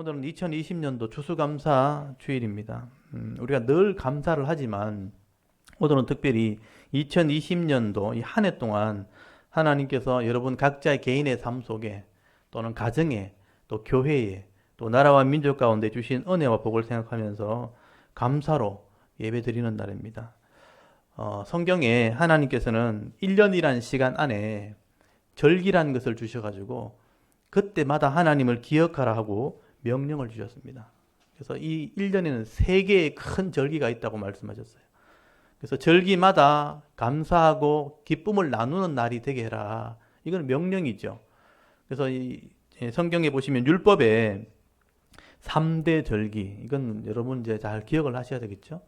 오늘은 2020년도 추수감사 주일입니다. 우리가 늘 감사를 하지만 오늘은 특별히 2020년도 이 한 해 동안 하나님께서 여러분 각자의 개인의 삶 속에 또는 가정에 또 교회에 또 나라와 민족 가운데 주신 은혜와 복을 생각하면서 감사로 예배드리는 날입니다. 성경에 하나님께서는 1년이란 시간 안에 절기란 것을 주셔가지고 그때마다 하나님을 기억하라 하고 명령을 주셨습니다. 그래서 이 1년에는 3개의 큰 절기가 있다고 말씀하셨어요. 그래서 절기마다 감사하고 기쁨을 나누는 날이 되게 해라. 이건 명령이죠. 그래서 이 성경에 보시면 율법에 3대 절기, 이건 여러분 이제 잘 기억을 하셔야 되겠죠.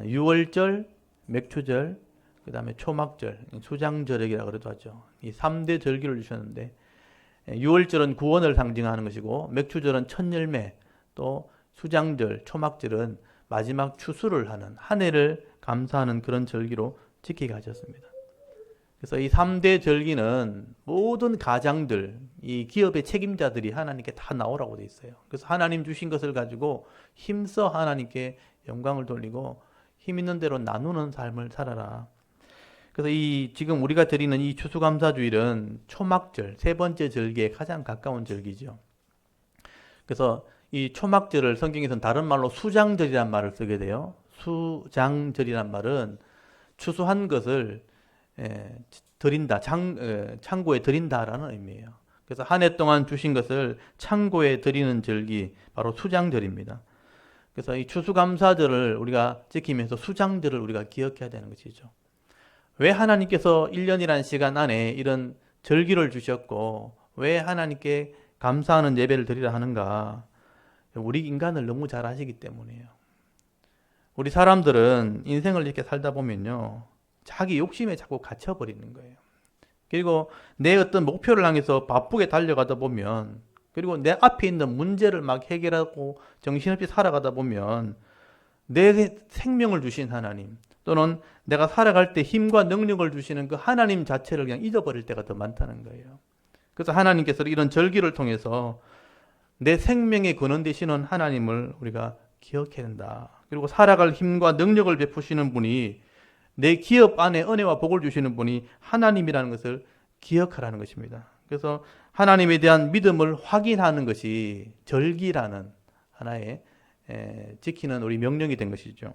유월절, 맥추절, 그 다음에 초막절, 수장절기라고 그래도 하죠. 이 3대 절기를 주셨는데 유월절은 구원을 상징하는 것이고 맥추절은 첫 열매, 또 수장절, 초막절은 마지막 추수를 하는 한 해를 감사하는 그런 절기로 지키게 하셨습니다. 그래서 이 3대 절기는 모든 가장들, 이 기업의 책임자들이 하나님께 다 나오라고 돼 있어요. 그래서 하나님 주신 것을 가지고 힘써 하나님께 영광을 돌리고 힘 있는 대로 나누는 삶을 살아라. 그래서 이 지금 우리가 드리는 이 추수감사주일은 초막절, 세 번째 절기에 가장 가까운 절기죠. 그래서 이 초막절을 성경에서는 다른 말로 수장절이란 말을 쓰게 돼요. 수장절이란 말은 추수한 것을 드린다, 창고에 드린다라는 의미예요. 그래서 한 해 동안 주신 것을 창고에 드리는 절기, 바로 수장절입니다. 그래서 이 추수감사절을 우리가 지키면서 수장절을 우리가 기억해야 되는 것이죠. 왜 하나님께서 1년이라는 시간 안에 이런 절기를 주셨고 왜 하나님께 감사하는 예배를 드리라 하는가? 우리 인간을 너무 잘 아시기 때문이에요. 우리 사람들은 인생을 이렇게 살다 보면요, 자기 욕심에 자꾸 갇혀버리는 거예요. 그리고 내 어떤 목표를 향해서 바쁘게 달려가다 보면, 그리고 내 앞에 있는 문제를 막 해결하고 정신없이 살아가다 보면 내 생명을 주신 하나님, 또는 내가 살아갈 때 힘과 능력을 주시는 그 하나님 자체를 그냥 잊어버릴 때가 더 많다는 거예요. 그래서 하나님께서 이런 절기를 통해서 내 생명의 근원 되시는 하나님을 우리가 기억해야 된다. 그리고 살아갈 힘과 능력을 베푸시는 분이, 내 기업 안에 은혜와 복을 주시는 분이 하나님이라는 것을 기억하라는 것입니다. 그래서 하나님에 대한 믿음을 확인하는 것이 절기라는 하나의 지키는 우리 명령이 된 것이죠.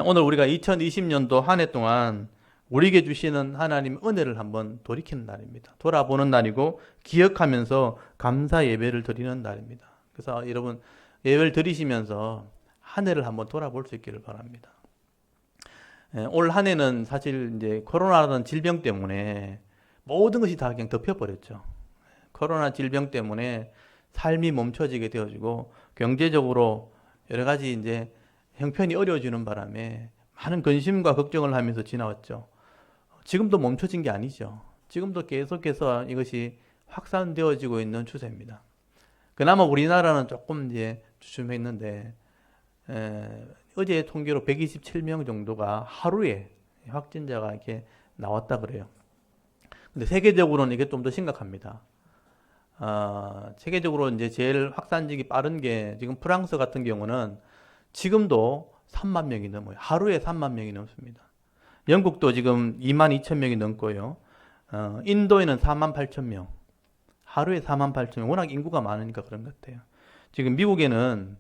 오늘 우리가 2020년도 한 해 동안 우리에게 주시는 하나님 은혜를 한번 돌이키는 날입니다. 돌아보는 날이고 기억하면서 감사 예배를 드리는 날입니다. 그래서 여러분 예배를 드리시면서 한 해를 한번 돌아볼 수 있기를 바랍니다. 올 한 해는 사실 이제 코로나라는 질병 때문에 모든 것이 다 그냥 덮여버렸죠. 코로나 질병 때문에 삶이 멈춰지게 되어지고 경제적으로 여러 가지 이제 형편이 어려워지는 바람에 많은 근심과 걱정을 하면서 지나왔죠. 지금도 멈춰진 게 아니죠. 지금도 계속해서 이것이 확산되어지고 있는 추세입니다. 그나마 우리나라는 조금 이제 주춤했는데 어제 통계로 127명 정도가 하루에 확진자가 이렇게 나왔다 그래요. 근데 세계적으로는 이게 좀 더 심각합니다. 세계적으로 이제 제일 확산력이 빠른 게 지금 프랑스 같은 경우는 지금도 3만 명이 넘어요. 하루에 3만 명이 넘습니다. 영국도 지금 2만 2천 명이 넘고요. 인도에는 4만 8천 명. 하루에 4만 8천 명. 워낙 인구가 많으니까 그런 것 같아요. 지금 미국에는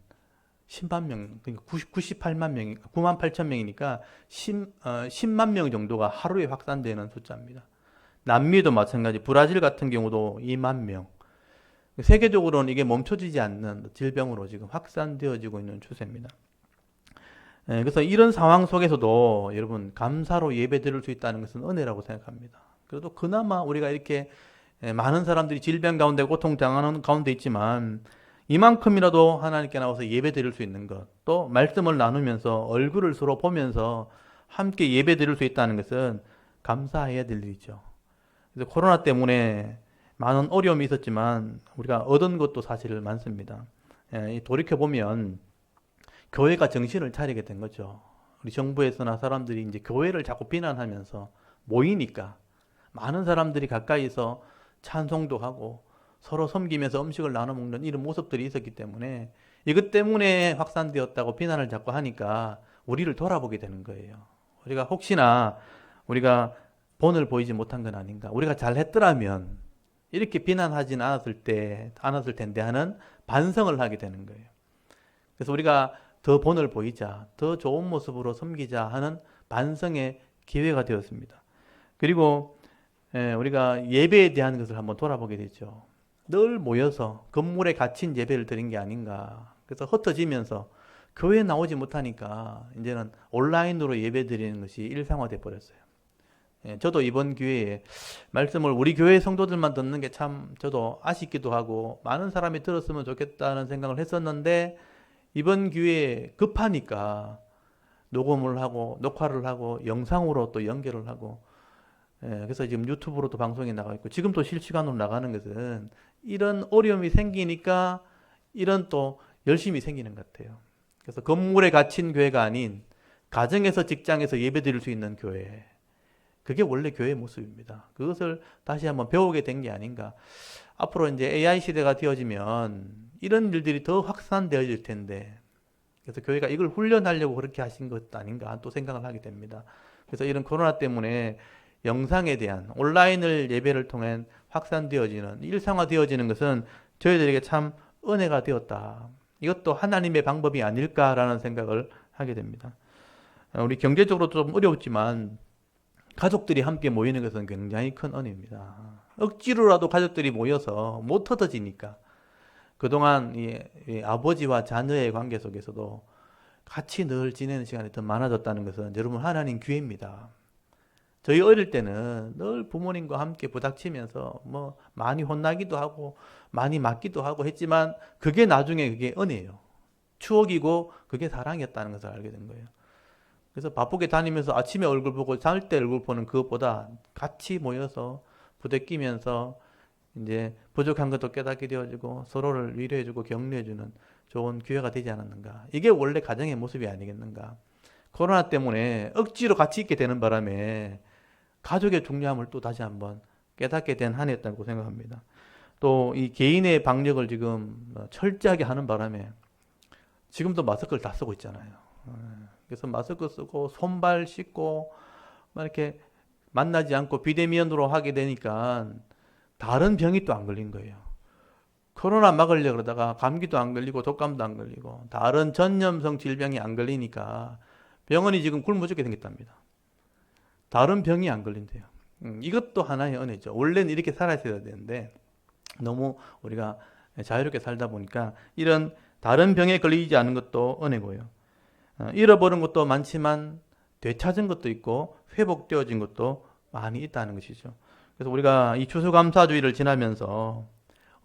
10만 명, 그러니까 98만 명이, 9만 8천 명이니까 10만 명 정도가 하루에 확산되는 숫자입니다. 남미도 마찬가지, 브라질 같은 경우도 2만 명. 세계적으로는 이게 멈춰지지 않는 질병으로 지금 확산되어지고 있는 추세입니다. 그래서 이런 상황 속에서도 여러분 감사로 예배 드릴 수 있다는 것은 은혜라고 생각합니다. 그래도 그나마 우리가 이렇게 많은 사람들이 질병 가운데 고통당하는 가운데 있지만 이만큼이라도 하나님께 나와서 예배 드릴 수 있는 것, 또 말씀을 나누면서 얼굴을 서로 보면서 함께 예배 드릴 수 있다는 것은 감사해야 될 일이죠. 그래서 코로나 때문에 많은 어려움이 있었지만 우리가 얻은 것도 사실 많습니다. 돌이켜보면 교회가 정신을 차리게 된 거죠. 우리 정부에서나 사람들이 이제 교회를 자꾸 비난하면서 모이니까 많은 사람들이 가까이서 찬송도 하고 서로 섬기면서 음식을 나눠 먹는 이런 모습들이 있었기 때문에 이것 때문에 확산되었다고 비난을 자꾸 하니까 우리를 돌아보게 되는 거예요. 우리가 혹시나 우리가 본을 보이지 못한 건 아닌가? 우리가 잘했더라면 이렇게 비난하진 않았을 텐데 하는 반성을 하게 되는 거예요. 그래서 우리가 더 본을 보이자, 더 좋은 모습으로 섬기자 하는 반성의 기회가 되었습니다. 그리고 우리가 예배에 대한 것을 한번 돌아보게 되죠. 늘 모여서 건물에 갇힌 예배를 드린 게 아닌가. 그래서 흩어지면서 교회에 나오지 못하니까 이제는 온라인으로 예배 드리는 것이 일상화돼 버렸어요. 저도 이번 기회에 말씀을 우리 교회 성도들만 듣는 게 참 저도 아쉽기도 하고 많은 사람이 들었으면 좋겠다는 생각을 했었는데 이번 기회에 급하니까 녹음을 하고 녹화를 하고 영상으로 또 연결을 하고 그래서 지금 유튜브로도 방송이 나가 있고 지금 또 실시간으로 나가는 것은 이런 어려움이 생기니까 이런 또 열심히 생기는 것 같아요. 그래서 건물에 갇힌 교회가 아닌 가정에서 직장에서 예배 드릴 수 있는 교회, 그게 원래 교회의 모습입니다. 그것을 다시 한번 배우게 된 게 아닌가. 앞으로 이제 AI 시대가 되어지면 이런 일들이 더 확산되어질 텐데 그래서 교회가 이걸 훈련하려고 그렇게 하신 것 아닌가 또 생각을 하게 됩니다. 그래서 이런 코로나 때문에 영상에 대한 온라인을 예배를 통해 확산되어지는 일상화되어지는 것은 저희들에게 참 은혜가 되었다. 이것도 하나님의 방법이 아닐까라는 생각을 하게 됩니다. 우리 경제적으로 좀 어렵지만 가족들이 함께 모이는 것은 굉장히 큰 은혜입니다. 억지로라도 가족들이 모여서 못 흩어지니까 그동안 이 아버지와 자녀의 관계 속에서도 같이 늘 지내는 시간이 더 많아졌다는 것은 여러분 하나님 기회입니다. 저희 어릴 때는 늘 부모님과 함께 부닥치면서 뭐 많이 혼나기도 하고 많이 맞기도 하고 했지만 그게 나중에 그게 은혜예요. 추억이고 그게 사랑이었다는 것을 알게 된 거예요. 그래서 바쁘게 다니면서 아침에 얼굴 보고 잘 때 얼굴 보는 그것보다 같이 모여서 부대끼면서 이제 부족한 것도 깨닫게 되어지고 서로를 위로해주고 격려해주는 좋은 기회가 되지 않았는가. 이게 원래 가정의 모습이 아니겠는가. 코로나 때문에 억지로 같이 있게 되는 바람에 가족의 중요함을 또 다시 한번 깨닫게 된 한 해였다고 생각합니다. 또 이 개인의 방역을 지금 철저하게 하는 바람에 지금도 마스크를 다 쓰고 있잖아요. 그래서 마스크 쓰고 손발 씻고 막 이렇게 만나지 않고 비대면으로 하게 되니까 다른 병이 또 안 걸린 거예요. 코로나 막으려고 그러다가 감기도 안 걸리고 독감도 안 걸리고 다른 전염성 질병이 안 걸리니까 병원이 지금 굶어 죽게 생겼답니다. 다른 병이 안 걸린대요. 이것도 하나의 은혜죠. 원래는 이렇게 살았어야 되는데 너무 우리가 자유롭게 살다 보니까 이런 다른 병에 걸리지 않은 것도 은혜고요. 잃어버린 것도 많지만 되찾은 것도 있고 회복되어진 것도 많이 있다는 것이죠. 그래서 우리가 이 추수감사주의를 지나면서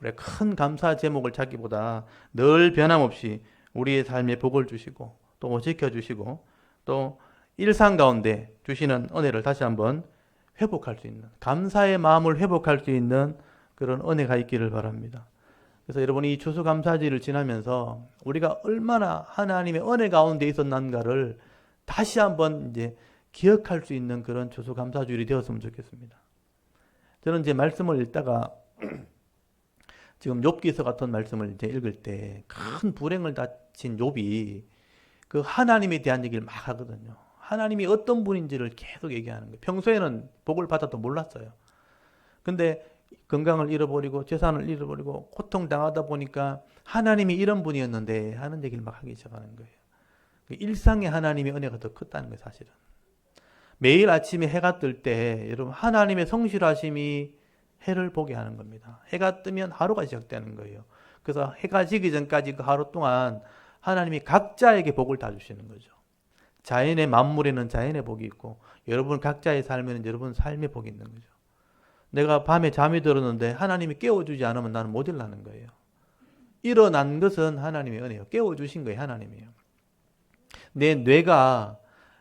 우리가 큰 감사 제목을 찾기보다 늘 변함없이 우리의 삶에 복을 주시고 또 지켜주시고 또 일상 가운데 주시는 은혜를 다시 한번 회복할 수 있는 감사의 마음을 회복할 수 있는 그런 은혜가 있기를 바랍니다. 그래서 여러분이 이 추수감사주의를 지나면서 우리가 얼마나 하나님의 은혜 가운데 있었는가를 다시 한번 이제 기억할 수 있는 그런 추수감사주일이 되었으면 좋겠습니다. 저는 이제 말씀을 읽다가 지금 욥기서 같은 말씀을 이제 읽을 때 큰 불행을 다친 욥이 그 하나님에 대한 얘기를 막 하거든요. 하나님이 어떤 분인지를 계속 얘기하는 거예요. 평소에는 복을 받아도 몰랐어요. 근데 건강을 잃어버리고 재산을 잃어버리고 고통당하다 보니까 하나님이 이런 분이었는데 하는 얘기를 막 하기 시작하는 거예요. 일상의 하나님의 은혜가 더 컸다는 거예요, 사실은. 매일 아침에 해가 뜰 때 여러분 하나님의 성실하심이 해를 보게 하는 겁니다. 해가 뜨면 하루가 시작되는 거예요. 그래서 해가 지기 전까지 그 하루 동안 하나님이 각자에게 복을 다 주시는 거죠. 자연의 만물에는 자연의 복이 있고 여러분 각자의 삶에는 여러분 삶의 복이 있는 거죠. 내가 밤에 잠이 들었는데 하나님이 깨워주지 않으면 나는 못 일어나는 거예요. 일어난 것은 하나님의 은혜예요. 깨워주신 거예요, 하나님이에요. 내 뇌가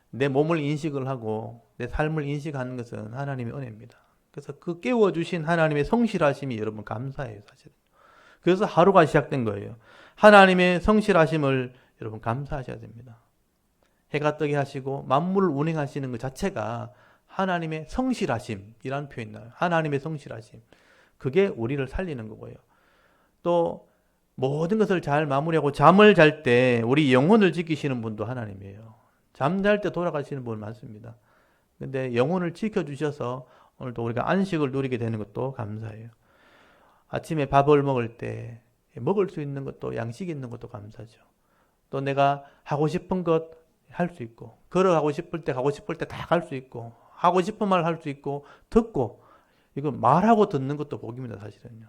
내 몸을 인식을 하고 내 삶을 인식하는 것은 하나님의 은혜입니다. 그래서 그 깨워주신 하나님의 성실하심이 여러분 감사해요, 사실. 그래서 하루가 시작된 거예요. 하나님의 성실하심을 여러분 감사하셔야 됩니다. 해가 뜨게 하시고 만물을 운행하시는 것 자체가 하나님의 성실하심이라는 표현이 나와요. 하나님의 성실하심. 그게 우리를 살리는 거고요. 또 모든 것을 잘 마무리하고 잠을 잘 때 우리 영혼을 지키시는 분도 하나님이에요. 잠잘 때 돌아가시는 분 많습니다. 근데 영혼을 지켜주셔서 오늘도 우리가 안식을 누리게 되는 것도 감사해요. 아침에 밥을 먹을 때 먹을 수 있는 것도 양식 있는 것도 감사죠. 또 내가 하고 싶은 것 할 수 있고, 걸어가고 싶을 때 가고 싶을 때 다 갈 수 있고, 하고 싶은 말 할 수 있고, 듣고, 이거 말하고 듣는 것도 복입니다, 사실은요.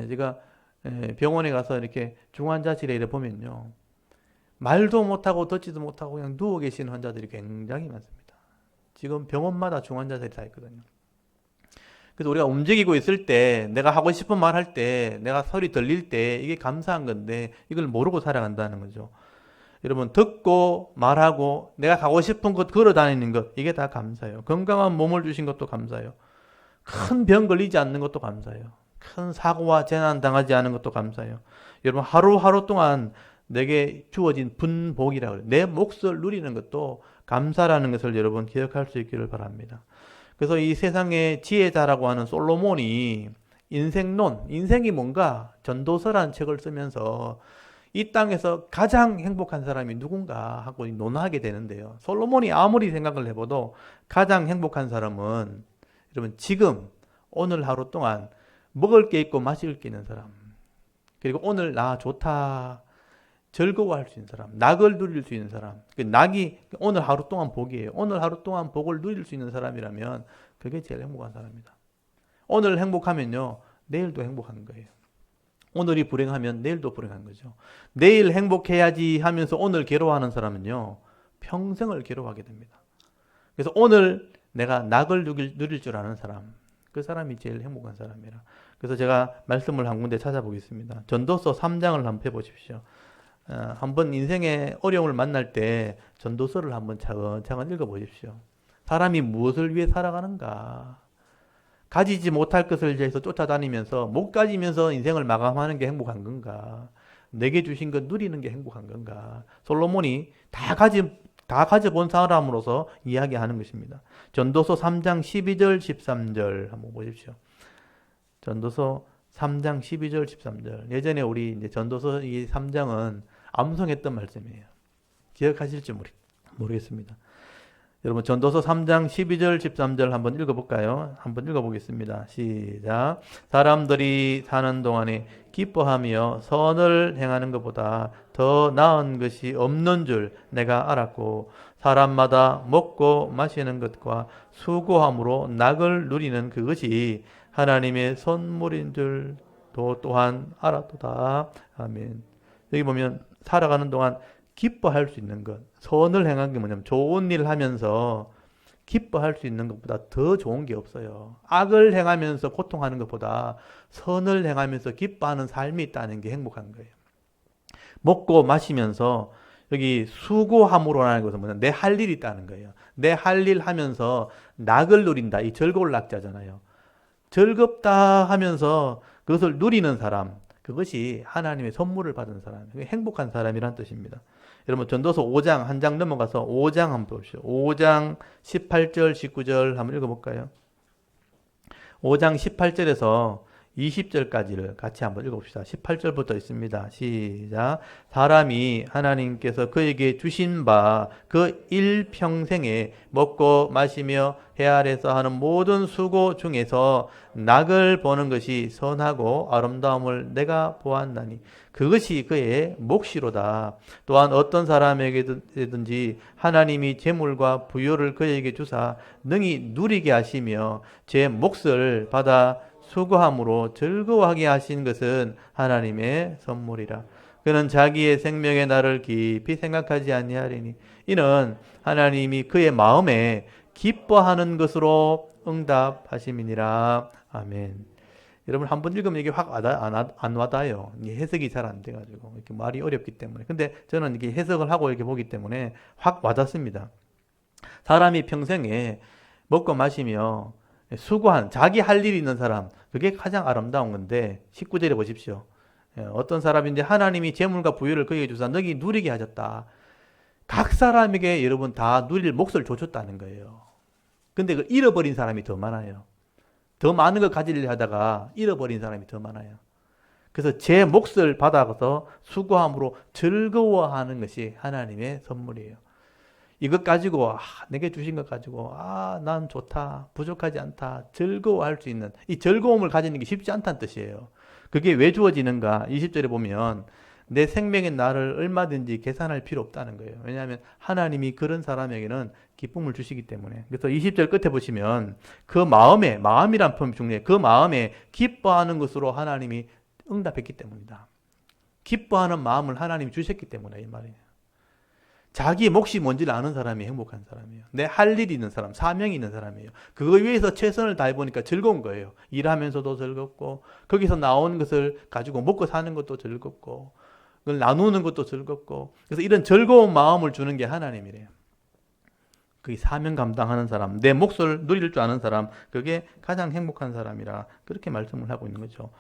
제가 병원에 가서 이렇게 중환자실에 이래 보면요, 말도 못하고 듣지도 못하고 그냥 누워 계시는 환자들이 굉장히 많습니다. 지금 병원마다 중환자실이 다 있거든요. 그래서 우리가 움직이고 있을 때, 내가 하고 싶은 말 할 때, 내가 소리 들릴 때 이게 감사한 건데 이걸 모르고 살아간다는 거죠. 여러분, 듣고 말하고 내가 가고 싶은 곳 걸어 다니는 것, 이게 다 감사해요. 건강한 몸을 주신 것도 감사해요. 큰 병 걸리지 않는 것도 감사해요. 큰 사고와 재난 당하지 않은 것도 감사해요. 여러분, 하루하루 동안 내게 주어진 분복이라고 해요. 내 몫을 누리는 것도 감사라는 것을 여러분 기억할 수 있기를 바랍니다. 그래서 이 세상의 지혜자라고 하는 솔로몬이 인생론, 인생이 뭔가 전도서라는 책을 쓰면서 이 땅에서 가장 행복한 사람이 누군가 하고 논하게 되는데요. 솔로몬이 아무리 생각을 해봐도 가장 행복한 사람은 여러분 지금 오늘 하루 동안 먹을 게 있고 마실 게 있는 사람, 그리고 오늘 나 좋다 즐거워할 수 있는 사람, 낙을 누릴 수 있는 사람, 그 낙이 오늘 하루 동안 복이에요. 오늘 하루 동안 복을 누릴 수 있는 사람이라면 그게 제일 행복한 사람이다. 오늘 행복하면요 내일도 행복한 거예요. 오늘이 불행하면 내일도 불행한 거죠. 내일 행복해야지 하면서 오늘 괴로워하는 사람은요 평생을 괴로워하게 됩니다. 그래서 오늘 내가 낙을 누릴 줄 아는 사람, 그 사람이 제일 행복한 사람이라. 그래서 제가 말씀을 한 군데 찾아보겠습니다. 전도서 3장을 한번 펴보십시오. 한번 인생의 어려움을 만날 때 전도서를 한번 차근차근 읽어보십시오. 사람이 무엇을 위해 살아가는가? 가지지 못할 것을 위해서 쫓아다니면서 못 가지면서 인생을 마감하는 게 행복한 건가? 내게 주신 것 누리는 게 행복한 건가? 솔로몬이 다 가져본 사람으로서 이야기하는 것입니다. 전도서 3장 12절 13절 한번 보십시오. 전도서 3장 12절 13절. 예전에 우리 이제 전도서 이 3장은 암송했던 말씀이에요. 기억하실지 모르겠습니다. 여러분 전도서 3장 12절 13절 한번 읽어볼까요? 한번 읽어보겠습니다. 시작. 사람들이 사는 동안에 기뻐하며 선을 행하는 것보다 더 나은 것이 없는 줄 내가 알았고, 사람마다 먹고 마시는 것과 수고함으로 낙을 누리는 그것이 하나님의 선물인 줄도 또한 알았도다. 아멘. 여기 보면 살아가는 동안 기뻐할 수 있는 것, 선을 행한 게 뭐냐면 좋은 일을 하면서 기뻐할 수 있는 것보다 더 좋은 게 없어요. 악을 행하면서 고통하는 것보다 선을 행하면서 기뻐하는 삶이 있다는 게 행복한 거예요. 먹고 마시면서 여기 수고함으로라는 것은 뭐냐, 내 할 일이 있다는 거예요. 내 할 일 하면서 낙을 누린다. 이 즐거울 낙자잖아요. 즐겁다 하면서 그것을 누리는 사람, 그것이 하나님의 선물을 받은 사람, 행복한 사람이란 뜻입니다. 여러분 전도서 5장 한 장 넘어가서 5장 한번 보십시오. 5장 18절 19절 한번 읽어볼까요? 5장 18절에서 20절까지를 같이 한번 읽어봅시다. 18절부터 있습니다. 시작. 사람이 하나님께서 그에게 주신 바 그 일평생에 먹고 마시며 해 아래서 하는 모든 수고 중에서 낙을 보는 것이 선하고 아름다움을 내가 보았나니 그것이 그의 몫이로다. 또한 어떤 사람에게든지 하나님이 재물과 부요를 그에게 주사 능히 누리게 하시며 제 몫을 받아 수고함으로 즐거워하게 하신 것은 하나님의 선물이라. 그는 자기의 생명의 날을 깊이 생각하지 아니하리니 이는 하나님이 그의 마음에 기뻐하는 것으로 응답하심이니라. 아멘. 여러분 한번 읽으면 이게 확 안 와닿아요. 해석이 잘 안 돼가지고 이렇게 말이 어렵기 때문에. 근데 저는 이게 해석을 하고 이렇게 보기 때문에 확 와닿습니다. 사람이 평생에 먹고 마시며 수고한 자기 할 일이 있는 사람, 그게 가장 아름다운 건데 19절에 보십시오. 어떤 사람인데 하나님이 재물과 부유를 그에게 주사 너희 누리게 하셨다. 각 사람에게 여러분 다 누릴 몫을 줘줬다는 거예요. 근데 그 잃어버린 사람이 더 많아요. 더 많은 걸 가지려 하다가 잃어버린 사람이 더 많아요. 그래서 제 몫을 받아서 수고함으로 즐거워하는 것이 하나님의 선물이에요. 이것 가지고 내게 주신 것 가지고 난 좋다, 부족하지 않다, 즐거워할 수 있는 이 즐거움을 가지는 게 쉽지 않다는 뜻이에요. 그게 왜 주어지는가? 20절에 보면 내 생명의 날을 얼마든지 계산할 필요 없다는 거예요. 왜냐하면 하나님이 그런 사람에게는 기쁨을 주시기 때문에. 그래서 20절 끝에 보시면 그 마음이란 표현 중에 그 마음에 기뻐하는 것으로 하나님이 응답했기 때문이다. 기뻐하는 마음을 하나님이 주셨기 때문에 이 말이에요. 자기 몫이 뭔지를 아는 사람이 행복한 사람이에요. 내 할 일이 있는 사람, 사명이 있는 사람이에요. 그거 위해서 최선을 다해보니까 즐거운 거예요. 일하면서도 즐겁고 거기서 나온 것을 가지고 먹고 사는 것도 즐겁고 그걸 나누는 것도 즐겁고 그래서 이런 즐거운 마음을 주는 게 하나님이래요. 그 사명 감당하는 사람, 내 몫을 누릴 줄 아는 사람, 그게 가장 행복한 사람이라 그렇게 말씀을 하고 있는 거죠.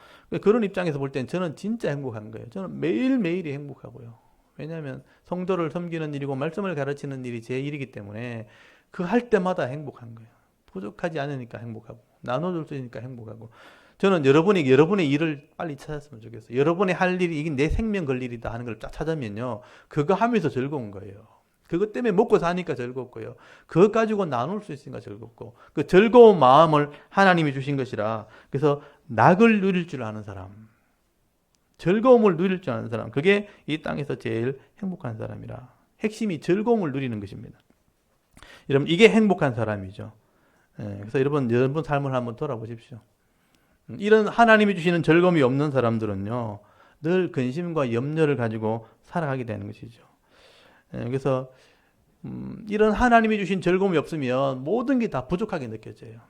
그런 입장에서 볼 때는 저는 진짜 행복한 거예요. 저는 매일매일이 행복하고요. 왜냐하면 성도를 섬기는 일이고 말씀을 가르치는 일이 제 일이기 때문에 그 할 때마다 행복한 거예요. 부족하지 않으니까 행복하고 나눠줄 수 있으니까 행복하고 저는 여러분의 일을 빨리 찾았으면 좋겠어요. 여러분의 할 일이 이게 내 생명 걸 일이다 하는 걸 딱 찾으면요. 그거 하면서 즐거운 거예요. 그것 때문에 먹고 사니까 즐겁고요. 그것 가지고 나눌 수 있으니까 즐겁고 그 즐거운 마음을 하나님이 주신 것이라 그래서 낙을 누릴 줄 아는 사람 즐거움을 누릴 줄 아는 사람 그게 이 땅에서 제일 행복한 사람이라 핵심이 즐거움을 누리는 것입니다. 여러분 이게 행복한 사람이죠. 그래서 여러분 삶을 한번 돌아보십시오. 이런 하나님이 주시는 즐거움이 없는 사람들은요 늘 근심과 염려를 가지고 살아가게 되는 것이죠. 그래서 이런 하나님이 주신 즐거움이 없으면 모든 게 다 부족하게 느껴져요.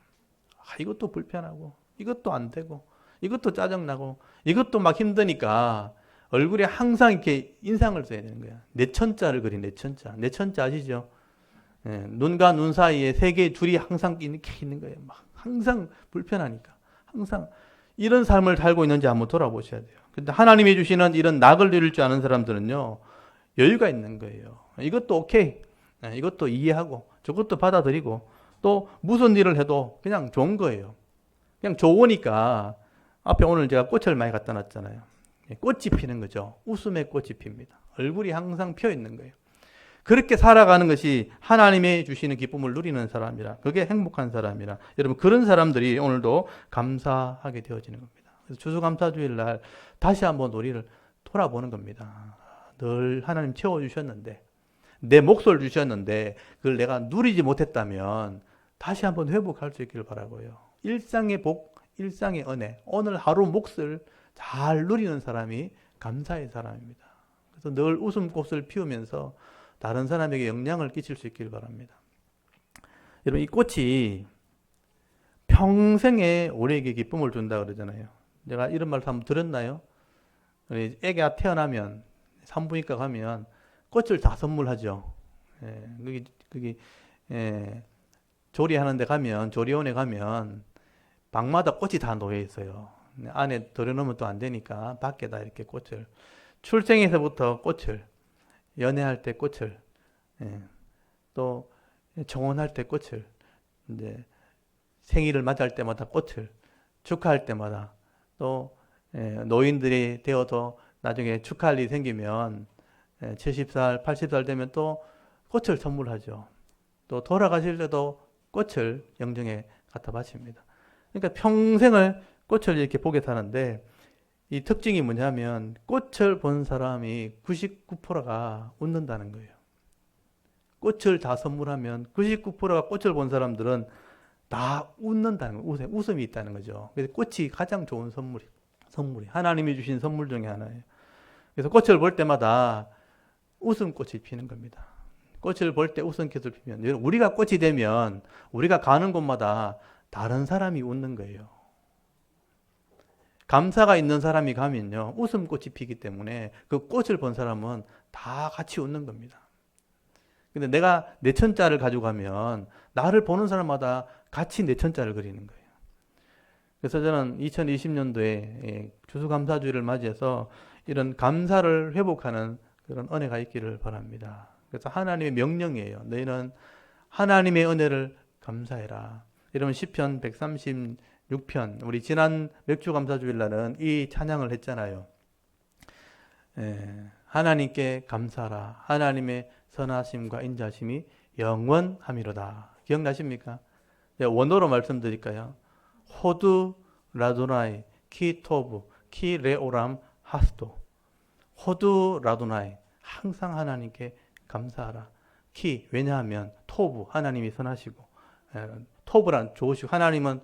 이것도 불편하고 이것도 안 되고 이것도 짜증나고 이것도 막 힘드니까 얼굴에 항상 이렇게 인상을 써야 되는 거야. 내천자를 그린 내천자. 내천자 아시죠? 눈과 눈 사이에 세 개의 줄이 항상 이렇게 있는 거예요. 막 항상 불편하니까. 항상 이런 삶을 살고 있는지 한번 돌아보셔야 돼요. 근데 하나님이 주시는 이런 낙을 누릴 줄 아는 사람들은요. 여유가 있는 거예요. 이것도 오케이. 이것도 이해하고 저것도 받아들이고 또 무슨 일을 해도 그냥 좋은 거예요. 그냥 좋으니까 앞에 오늘 제가 꽃을 많이 갖다 놨잖아요. 꽃이 피는 거죠. 웃음의 꽃이 핍니다. 얼굴이 항상 펴 있는 거예요. 그렇게 살아가는 것이 하나님의 주시는 기쁨을 누리는 사람이라 그게 행복한 사람이라 여러분 그런 사람들이 오늘도 감사하게 되어지는 겁니다. 그래서 추수감사주일 날 다시 한번 우리를 돌아보는 겁니다. 늘 하나님 채워주셨는데 내 몫을 주셨는데 그걸 내가 누리지 못했다면 다시 한번 회복할 수 있기를 바라고요. 일상의 복, 일상의 은혜, 오늘 하루 몫을 잘 누리는 사람이 감사의 사람입니다. 그래서 늘 웃음꽃을 피우면서 다른 사람에게 영향을 끼칠 수 있기를 바랍니다. 여러분 이 꽃이 평생에 우리에게 기쁨을 준다 그러잖아요. 제가 이런 말씀 한번 들었나요? 우리 애가 태어나면 산부인과 가면 꽃을 다 선물하죠. 거기 조리하는 데 가면 조리원에 가면 방마다 꽃이 다 놓여 있어요. 안에 들여놓으면 또 안 되니까 밖에다 이렇게 꽃을 출생에서부터 꽃을 연애할 때 꽃을 또 정혼할 때 꽃을 이제 생일을 맞이할 때마다 꽃을 축하할 때마다 또 노인들이 되어서 나중에 축하할 일이 생기면 70살, 80살 되면 또 꽃을 선물하죠. 또 돌아가실 때도 꽃을 영정에 갖다 바칩니다. 그러니까 평생을 꽃을 이렇게 보게 사는데 이 특징이 뭐냐면 꽃을 본 사람이 99%가 웃는다는 거예요. 꽃을 다 선물하면 99%가 꽃을 본 사람들은 다 웃는다는 거예요. 웃음이 있다는 거죠. 그래서 꽃이 가장 좋은 선물이 하나님이 주신 선물 중에 하나예요. 그래서 꽃을 볼 때마다 웃음꽃이 피는 겁니다. 꽃을 볼 때 웃음꽃을 피면 우리가 꽃이 되면 우리가 가는 곳마다 다른 사람이 웃는 거예요. 감사가 있는 사람이 가면요 웃음꽃이 피기 때문에 그 꽃을 본 사람은 다 같이 웃는 겁니다. 근데 내가 내천자를 가지고 가면 나를 보는 사람마다 같이 내천자를 그리는 거예요. 그래서 저는 2020년도에 추수감사주일을 맞이해서 이런 감사를 회복하는 그런 은혜가 있기를 바랍니다. 그래서 하나님의 명령이에요. 너희는 하나님의 은혜를 감사해라. 여러분 시편 136편 6편 우리 지난 맥주감사주일날은 이 찬양을 했잖아요. 하나님께 감사하라. 하나님의 선하심과 인자심이 영원함이로다. 기억나십니까? 원어로 말씀드릴까요? 호두 라도나이 키토브 키레오람 하스도. 호두 라도나이 항상 하나님께 감사하라. 키 왜냐하면 토브 하나님이 선하시고 토브란 좋으시고 하나님은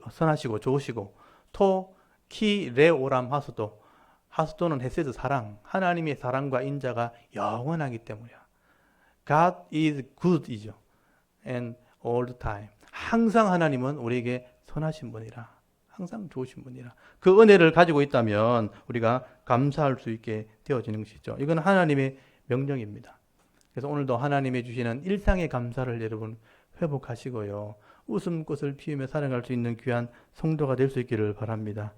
선하시고 좋으시고 토 키레오람 하스도. 하스도는 헤세드 사랑, 하나님의 사랑과 인자가 영원하기 때문이야. God is good이죠. And all the time. 항상 하나님은 우리에게 선하신 분이라. 항상 좋으신 분이라. 그 은혜를 가지고 있다면 우리가 감사할 수 있게 되어지는 것이죠. 이건 하나님의 명령입니다. 그래서 오늘도 하나님이 주시는 일상의 감사를 여러분 회복하시고요. 웃음꽃을 피우며 살아갈 수 있는 귀한 성도가 될 수 있기를 바랍니다.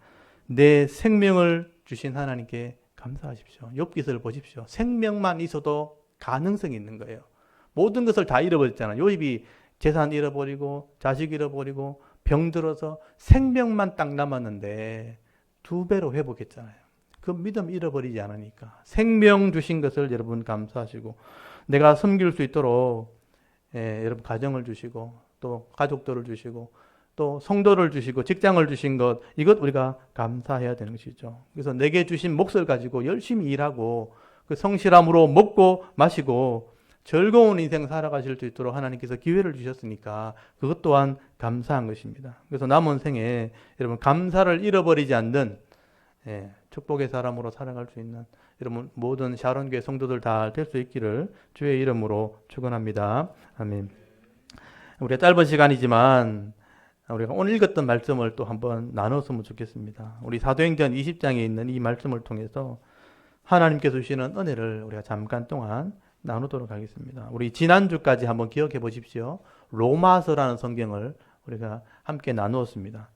내 생명을 주신 하나님께 감사하십시오. 욥기서를 보십시오. 생명만 있어도 가능성이 있는 거예요. 모든 것을 다 잃어버렸잖아요. 욥이 재산 잃어버리고 자식 잃어버리고 병들어서 생명만 딱 남았는데 2배로 회복했잖아요. 그 믿음 잃어버리지 않으니까. 생명 주신 것을 여러분 감사하시고 내가 섬길 수 있도록 여러분 가정을 주시고 또 가족들을 주시고 또 성도를 주시고 직장을 주신 것, 이것 우리가 감사해야 되는 것이죠. 그래서 내게 주신 몫을 가지고 열심히 일하고 그 성실함으로 먹고 마시고 즐거운 인생 살아가실 수 있도록 하나님께서 기회를 주셨으니까 그것 또한 감사한 것입니다. 그래서 남은 생에 여러분 감사를 잃어버리지 않는 축복의 사람으로 살아갈 수 있는 여러분 모든 샤론교회 성도들 다 될 수 있기를 주의 이름으로 축원합니다. 아멘. 우리가 짧은 시간이지만 우리가 오늘 읽었던 말씀을 또 한번 나눴으면 좋겠습니다. 우리 사도행전 20장에 있는 이 말씀을 통해서 하나님께서 주시는 은혜를 우리가 잠깐 동안 나누도록 하겠습니다. 우리 지난주까지 한번 기억해 보십시오. 로마서라는 성경을 우리가 함께 나누었습니다.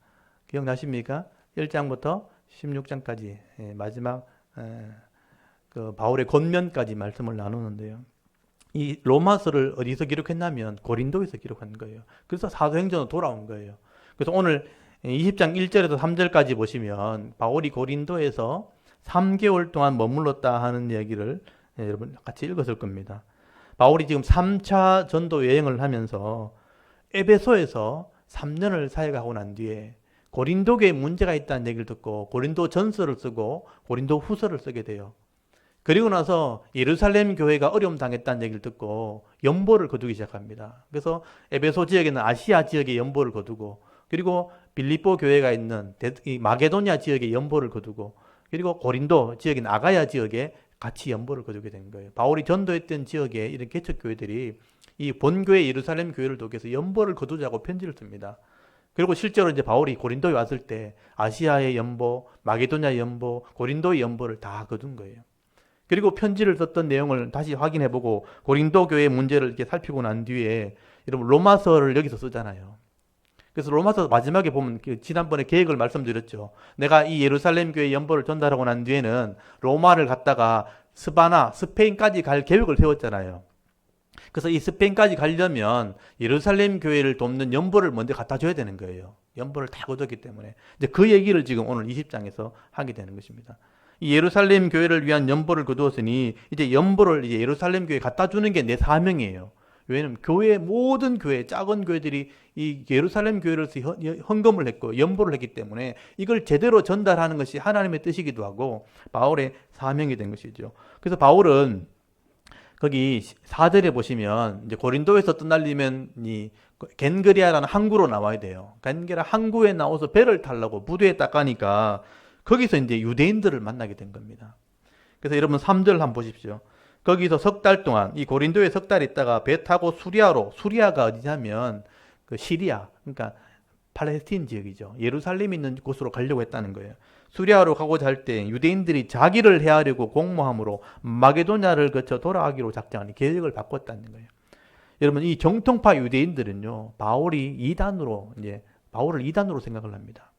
기억나십니까? 1장부터 16장까지 마지막 그 바울의 권면까지 말씀을 나누는데요. 이 로마서를 어디서 기록했냐면 고린도에서 기록한 거예요. 그래서 사도행전으로 돌아온 거예요. 그래서 오늘 20장 1절에서 3절까지 보시면 바울이 고린도에서 3개월 동안 머물렀다 하는 얘기를 여러분 같이 읽었을 겁니다. 바울이 지금 3차 전도 여행을 하면서 에베소에서 3년을 사역하고 난 뒤에 고린도교에 문제가 있다는 얘기를 듣고 고린도 전서를 쓰고 고린도 후서를 쓰게 돼요. 그리고 나서 예루살렘 교회가 어려움 당했다는 얘기를 듣고 연보를 거두기 시작합니다. 그래서 에베소 지역에는 아시아 지역에 연보를 거두고 그리고 빌립보 교회가 있는 마게도냐 지역에 연보를 거두고 그리고 고린도 지역인 아가야 지역에 같이 연보를 거두게 된 거예요. 바울이 전도했던 지역에 이런 개척교회들이 이 본교회 예루살렘 교회를 도와서 연보를 거두자고 편지를 씁니다. 그리고 실제로 이제 바울이 고린도에 왔을 때 아시아의 연보, 마게도냐 연보, 고린도의 연보를 다 거둔 거예요. 그리고 편지를 썼던 내용을 다시 확인해보고 고린도 교회의 문제를 이렇게 살피고 난 뒤에 여러분 로마서를 여기서 쓰잖아요. 그래서 로마서 마지막에 보면 지난번에 계획을 말씀드렸죠. 내가 이 예루살렘 교회 연보를 전달하고 난 뒤에는 로마를 갔다가 스바나, 스페인까지 갈 계획을 세웠잖아요. 그래서 이 스페인까지 가려면 예루살렘 교회를 돕는 연보를 먼저 갖다 줘야 되는 거예요. 연보를 다 거뒀기 때문에. 이제 그 얘기를 지금 오늘 20장에서 하게 되는 것입니다. 이 예루살렘 교회를 위한 연보를 거두었으니 이제 연보를 이제 예루살렘 교회에 갖다 주는 게 내 사명이에요. 왜냐하면 교회 모든 교회 작은 교회들이 이 예루살렘 교회를 헌금을 했고 연보를 했기 때문에 이걸 제대로 전달하는 것이 하나님의 뜻이기도 하고 바울의 사명이 된 것이죠. 그래서 바울은 거기 4절에 보시면 이제 고린도에서 떠나려면 이 겐그리아라는 항구로 나와야 돼요. 겐그리아 항구에 나와서 배를 타려고 부두에 딱 가니까 거기서 이제 유대인들을 만나게 된 겁니다. 그래서 여러분 3절 한번 보십시오. 거기서 석 달 동안 이 고린도에 석 달 있다가 배 타고 수리아가 어디냐면 그 시리아, 그러니까 팔레스틴 지역이죠. 예루살렘 있는 곳으로 가려고 했다는 거예요. 수리아로 가고자 할 때 유대인들이 자기를 해하려고 공모함으로 마게도냐를 거쳐 돌아가기로 작정하니 계획을 바꿨다는 거예요. 여러분 이 정통파 유대인들은요 바울을 이단으로 생각을 합니다.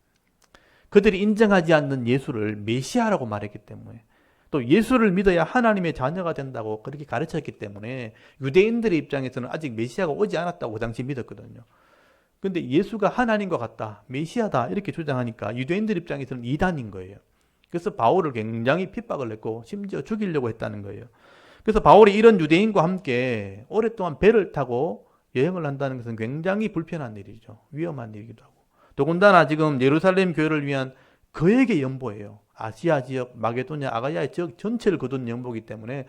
그들이 인정하지 않는 예수를 메시아라고 말했기 때문에 또 예수를 믿어야 하나님의 자녀가 된다고 그렇게 가르쳤기 때문에 유대인들의 입장에서는 아직 메시아가 오지 않았다고 그 당시 믿었거든요. 근데 예수가 하나님과 같다, 메시아다 이렇게 주장하니까 유대인들 입장에서는 이단인 거예요. 그래서 바울을 굉장히 핍박을 했고 심지어 죽이려고 했다는 거예요. 그래서 바울이 이런 유대인과 함께 오랫동안 배를 타고 여행을 한다는 것은 굉장히 불편한 일이죠. 위험한 일이기도 하고. 더군다나 지금 예루살렘 교회를 위한 거액의 연보예요. 아시아 지역, 마게도냐, 아가야 지역 전체를 거둔 연보이기 때문에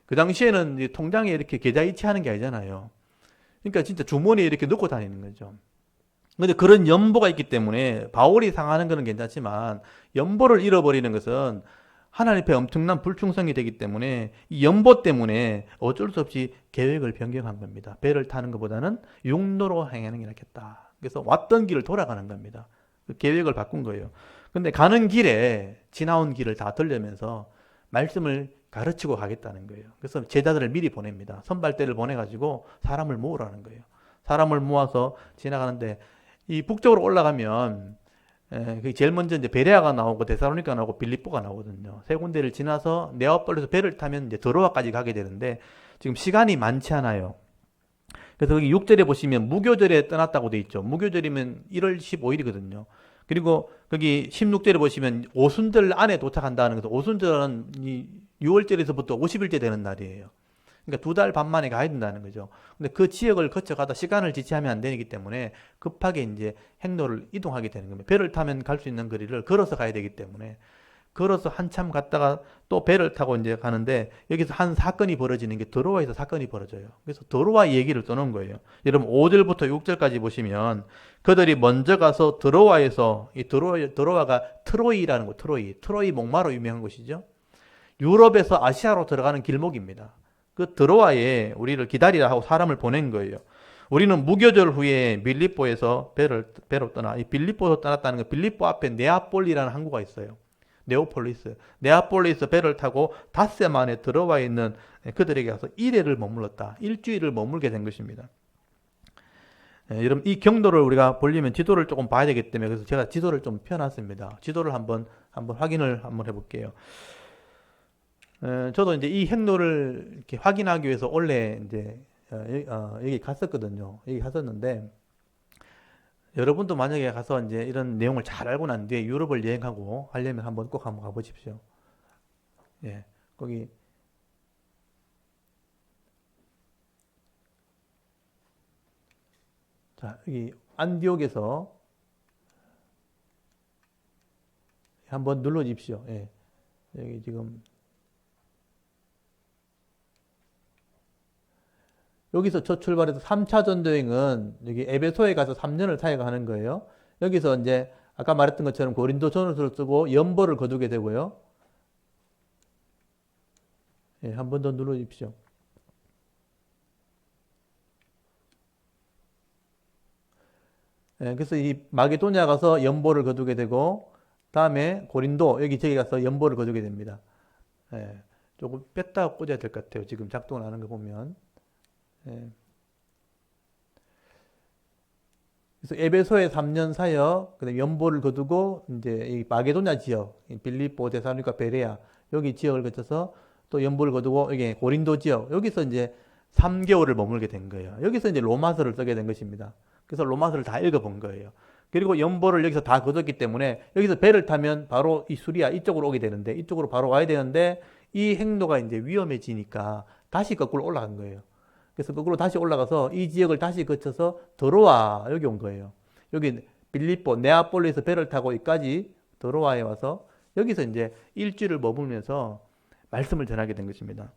그 당시에는 통장에 이렇게 계좌이체하는 게 아니잖아요. 그러니까 진짜 주머니에 이렇게 넣고 다니는 거죠. 근데 그런 연보가 있기 때문에 바울이 상하는 것은 괜찮지만 연보를 잃어버리는 것은 하나님 앞에 엄청난 불충성이 되기 때문에 이 연보 때문에 어쩔 수 없이 계획을 변경한 겁니다. 배를 타는 것보다는 육로로 행하는 게 낫겠다. 그래서 왔던 길을 돌아가는 겁니다. 그 계획을 바꾼 거예요. 근데 가는 길에 지나온 길을 다 들려면서 말씀을 가르치고 가겠다는 거예요. 그래서 제자들을 미리 보냅니다. 선발대를 보내가지고 사람을 모으라는 거예요. 사람을 모아서 지나가는데 이 북쪽으로 올라가면 제일 먼저 이제 베레아가 나오고 데살로니가 나오고 빌립보가 나오거든요. 세 군데를 지나서 네아폴리에서 배를 타면 이제 드로아까지 가게 되는데 지금 시간이 많지 않아요. 그래서 여기 6절에 보시면 무교절에 떠났다고 돼 있죠. 무교절이면 1월 15일이거든요. 그리고 거기 16절에 보시면 오순절 안에 도착한다는 것은 오순절은 이 6월절에서부터 50일째 되는 날이에요. 그러니까 2달 반 만에 가야 된다는 거죠. 근데 그 지역을 거쳐가다 시간을 지체하면 안 되기 때문에 급하게 이제 행로를 이동하게 되는 겁니다. 배를 타면 갈 수 있는 거리를 걸어서 가야 되기 때문에 걸어서 한참 갔다가 또 배를 타고 이제 가는데 여기서 한 사건이 벌어지는 게 드로아에서 사건이 벌어져요. 그래서 드로아 얘기를 떠놓은 거예요. 여러분 5절부터 6절까지 보시면 그들이 먼저 가서 드로아에서 이 드로아가 트로이라는 거, 트로이 목마로 유명한 곳이죠. 유럽에서 아시아로 들어가는 길목입니다. 그 드로아에 우리를 기다리라 하고 사람을 보낸 거예요. 우리는 무교절 후에 빌립보에서 배로 떠나, 이 빌립보에서 떠났다는 거, 빌립보 앞에 네아폴리라는 항구가 있어요. 네아폴리에서 배를 타고 닷새 만에 드로아에 있는 그들에게 가서 일회를 머물렀다. 일주일을 머물게 된 것입니다. 여러분 이 경로를 우리가 보려면 지도를 조금 봐야 되기 때문에 그래서 제가 지도를 좀 펴놨습니다. 지도를 한번 확인을 한번 해볼게요. 저도 이제 이 행로를 이렇게 확인하기 위해서 원래 이제 여기 갔었거든요. 여기 갔었는데 여러분도 만약에 가서 이제 이런 내용을 잘 알고 난 뒤에 유럽을 여행하고 하려면 꼭 한번 가보십시오. 예, 거기 자 여기 안디옥에서 한번 눌러주십시오. 예, 여기 지금 여기서 첫 출발해서 3차 전도여행은 여기 에베소에 가서 3년을 사역하는 거예요. 여기서 이제 아까 말했던 것처럼 고린도 전후서를 쓰고 연보를 거두게 되고요. 예, 한 번 더 눌러주십시오. 예, 그래서 이 마게도냐 가서 연보를 거두게 되고 다음에 고린도 저기 가서 연보를 거두게 됩니다. 예, 조금 뺐다 꽂아야 될 것 같아요. 지금 작동을 하는 거 보면. 예. 그래서 에베소에 3년 사역, 그다음에 연보를 거두고 이제 이 마게도냐 지역, 빌립보, 데살로니가, 베레아 여기 지역을 거쳐서 또 연보를 거두고 여기 고린도 지역 여기서 이제 3개월을 머물게 된 거예요. 여기서 이제 로마서를 쓰게 된 것입니다. 그래서 로마서를 다 읽어본 거예요. 그리고 연보를 여기서 다 거뒀기 때문에 여기서 배를 타면 바로 이 수리아 이쪽으로 오게 되는데 이쪽으로 바로 와야 되는데 이 행로가 이제 위험해지니까 다시 거꾸로 올라간 거예요. 그래서 거꾸로 다시 올라가서 이 지역을 다시 거쳐서 드로아 여기 온 거예요. 여기 빌립보, 네아폴리에서 배를 타고 여기까지 드로아에 와서 여기서 이제 일주일을 머물면서 말씀을 전하게 된 것입니다.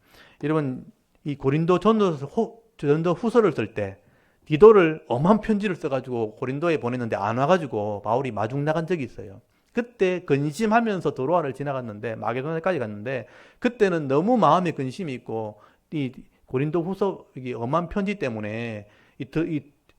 여러분 이 고린도 전도 후서를 쓸 때 디도를 엄한 편지를 써가지고 고린도에 보냈는데 안 와가지고 바울이 마중 나간 적이 있어요. 그때 근심하면서 드로아를 지나갔는데 마게도냐까지 갔는데 그때는 너무 마음에 근심이 있고 이 고린도 후서 엄한 편지 때문에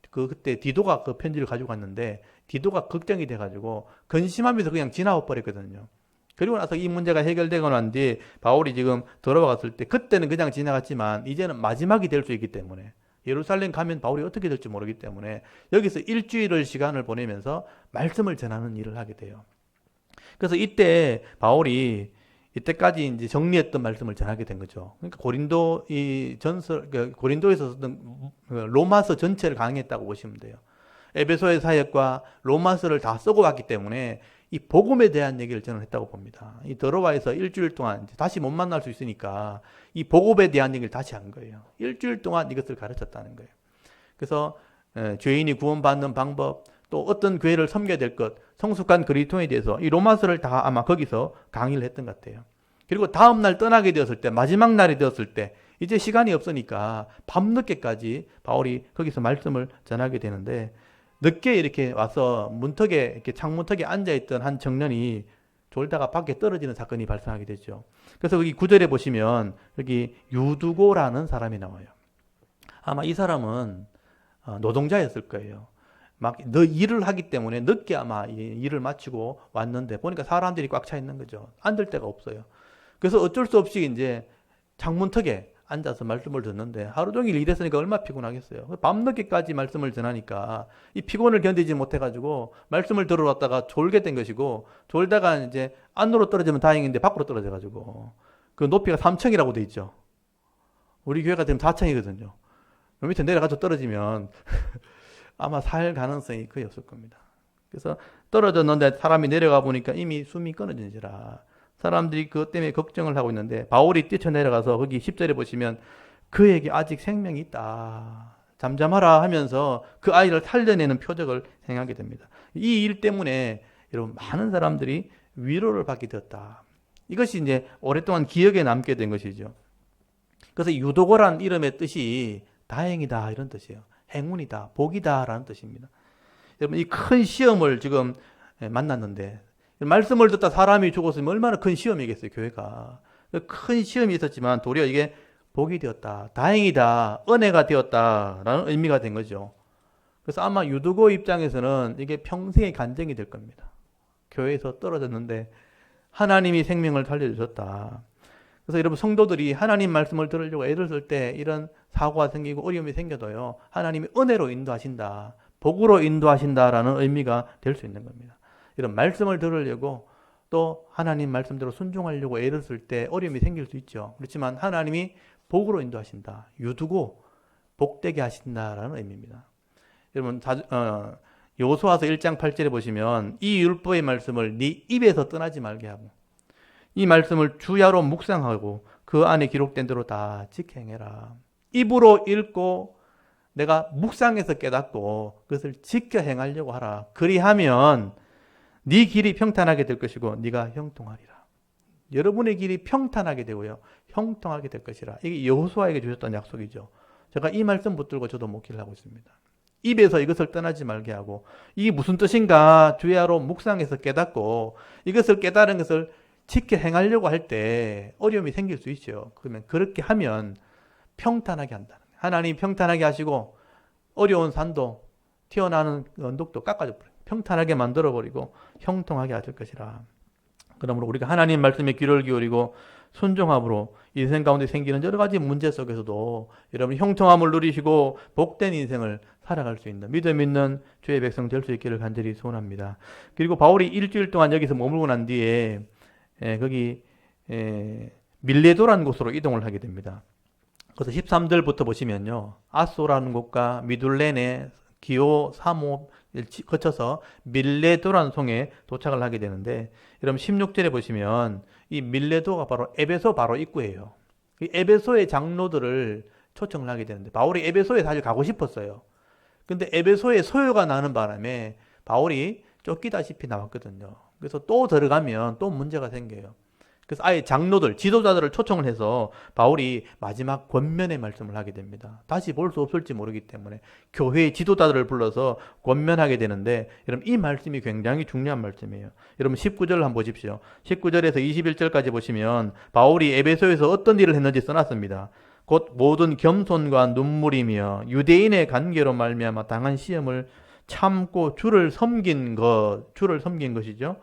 그때 디도가 그 편지를 가지고 갔는데 디도가 걱정이 돼가지고 근심하면서 그냥 지나와 버렸거든요. 그리고 나서 이 문제가 해결되고 난 뒤에 바울이 지금 돌아왔을 때 그때는 그냥 지나갔지만 이제는 마지막이 될 수 있기 때문에 예루살렘 가면 바울이 어떻게 될지 모르기 때문에 여기서 일주일을 시간을 보내면서 말씀을 전하는 일을 하게 돼요. 그래서 이때 바울이 이때까지 이제 정리했던 말씀을 전하게 된 거죠. 그러니까 고린도에서 썼던 로마서 전체를 강의했다고 보시면 돼요. 에베소의 사역과 로마서를 다 쓰고 왔기 때문에 이 복음에 대한 얘기를 저는 했다고 봅니다. 이 더로와에서 일주일 동안 다시 못 만날 수 있으니까 이 복음에 대한 얘기를 다시 한 거예요. 일주일 동안 이것을 가르쳤다는 거예요. 그래서 죄인이 구원받는 방법, 또 어떤 교회를 섬겨야 될 것, 성숙한 그리스도인에 대해서 이 로마서를 다 아마 거기서 강의를 했던 것 같아요. 그리고 다음 날 떠나게 되었을 때, 마지막 날이 되었을 때 이제 시간이 없으니까 밤늦게까지 바울이 거기서 말씀을 전하게 되는데, 늦게 이렇게 와서 문턱에, 이렇게 창문턱에 앉아있던 한 청년이 졸다가 밖에 떨어지는 사건이 발생하게 되죠. 그래서 여기 9절에 보시면 여기 유두고라는 사람이 나와요. 아마 이 사람은 노동자였을 거예요. 막 일을 하기 때문에 늦게 아마 일을 마치고 왔는데 보니까 사람들이 꽉 차 있는 거죠. 앉을 데가 없어요. 그래서 어쩔 수 없이 이제 창문턱에 앉아서 말씀을 듣는데, 하루 종일 일했으니까 얼마나 피곤하겠어요. 밤늦게까지 말씀을 전하니까 이 피곤을 견디지 못해가지고 말씀을 들어왔다가 졸게 된 것이고, 졸다가 이제 안으로 떨어지면 다행인데 밖으로 떨어져가지고 그 높이가 3층이라고 돼 있죠. 우리 교회가 지금 4층이거든요. 밑에 내려가서 떨어지면 아마 살 가능성이 거의 없을 겁니다. 그래서 떨어졌는데 사람이 내려가 보니까 이미 숨이 끊어지니라. 사람들이 그것 때문에 걱정을 하고 있는데, 바울이 뛰쳐내려가서 거기 10절에 보시면 그에게 아직 생명이 있다, 잠잠하라 하면서 그 아이를 살려내는 표적을 행하게 됩니다. 이 일 때문에 여러분 많은 사람들이 위로를 받게 되었다. 이것이 이제 오랫동안 기억에 남게 된 것이죠. 그래서 유도고란 이름의 뜻이 다행이다 이런 뜻이에요. 행운이다, 복이다 라는 뜻입니다. 여러분 이 큰 시험을 지금 만났는데, 말씀을 듣다 사람이 죽었으면 얼마나 큰 시험이겠어요. 교회가 큰 시험이 있었지만 도리어 이게 복이 되었다, 다행이다, 은혜가 되었다 라는 의미가 된 거죠. 그래서 아마 유두고 입장에서는 이게 평생의 간증이 될 겁니다. 교회에서 떨어졌는데 하나님이 생명을 살려주셨다. 그래서 여러분 성도들이 하나님 말씀을 들으려고 애를 쓸 때 이런 사고가 생기고 어려움이 생겨도요, 하나님이 은혜로 인도하신다, 복으로 인도하신다라는 의미가 될 수 있는 겁니다. 이런 말씀을 들으려고 또 하나님 말씀대로 순종하려고 애를 쓸 때 어려움이 생길 수 있죠. 그렇지만 하나님이 복으로 인도하신다, 유두고 복되게 하신다라는 의미입니다. 여러분 여호수아서 1장 8절에 보시면 이 율법의 말씀을 네 입에서 떠나지 말게 하고 이 말씀을 주야로 묵상하고 그 안에 기록된 대로 다 지켜 행해라. 입으로 읽고 내가 묵상해서 깨닫고 그것을 지켜 행하려고 하라. 그리하면 네 길이 평탄하게 될 것이고 네가 형통하리라. 여러분의 길이 평탄하게 되고요, 형통하게 될 것이라. 이게 여호수아에게 주셨던 약속이죠. 제가 이 말씀 붙들고 저도 목회를 하고 있습니다. 입에서 이것을 떠나지 말게 하고, 이게 무슨 뜻인가 주야로 묵상해서 깨닫고 이것을 깨달은 것을 지켜 행하려고 할 때 어려움이 생길 수 있죠. 그러면 그렇게 하면 평탄하게 한다는 거예요. 하나님이 평탄하게 하시고 어려운 산도 튀어나오는 언덕도 깎아줘 버려요. 평탄하게 만들어버리고 형통하게 하실 것이라. 그러므로 우리가 하나님 말씀에 귀를 기울이고 순종함으로 인생 가운데 생기는 여러 가지 문제 속에서도 여러분 형통함을 누리시고 복된 인생을 살아갈 수 있는 믿음 있는 주의 백성 될 수 있기를 간절히 소원합니다. 그리고 바울이 일주일 동안 여기서 머물고 난 뒤에 거기 밀레도라는 곳으로 이동을 하게 됩니다. 그래서 13절부터 보시면요, 아소라는 곳과 미둘렌의 기오, 사모 거쳐서 밀레도라는 성에 도착을 하게 되는데, 여러분 16절에 보시면 이 밀레도가 바로 에베소 바로 입구예요. 이 에베소의 장로들을 초청을 하게 되는데, 바울이 에베소에 사실 가고 싶었어요. 근데 에베소에 소요가 나는 바람에 바울이 쫓기다시피 나왔거든요. 그래서 또 들어가면 또 문제가 생겨요. 그래서 아예 장로들, 지도자들을 초청을 해서 바울이 마지막 권면의 말씀을 하게 됩니다. 다시 볼 수 없을지 모르기 때문에 교회의 지도자들을 불러서 권면하게 되는데, 여러분 이 말씀이 굉장히 중요한 말씀이에요. 여러분 19절 한번 보십시오. 19절에서 21절까지 보시면 바울이 에베소에서 어떤 일을 했는지 써놨습니다. 곧 모든 겸손과 눈물이며 유대인의 관계로 말미암아 당한 시험을 참고 주를 섬긴 것이죠.